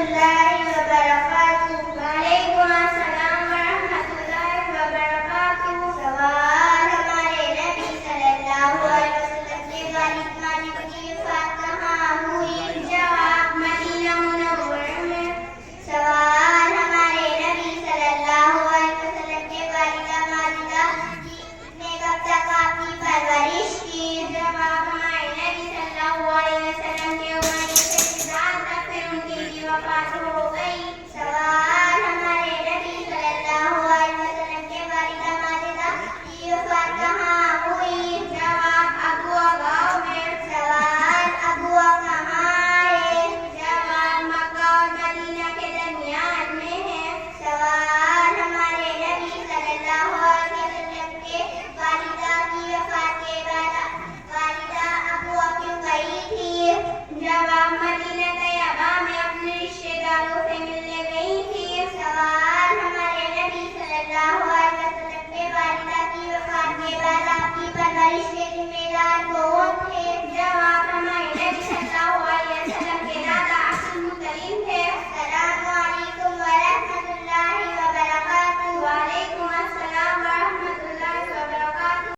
الله وبركاته. وعليكم السلام ورحمۃ اللہ وبرکاتہ. سوال ہمارے نبی صلی اللہ علیہ وسلم کے والد مالک کی وفات کہاں ہوئی؟ جواب مدینہ منورہ میں. سوال ہمارے نبی صلی اللہ علیہ وسلم کے والدہ ماجدہ نے کب تک آپ کی پرورش کی؟ جواب ہمارے نبی صلی اللہ علیہ وسلم کی عمر سے 10 تک، پھر ان کی بھی وفات ہو گئی.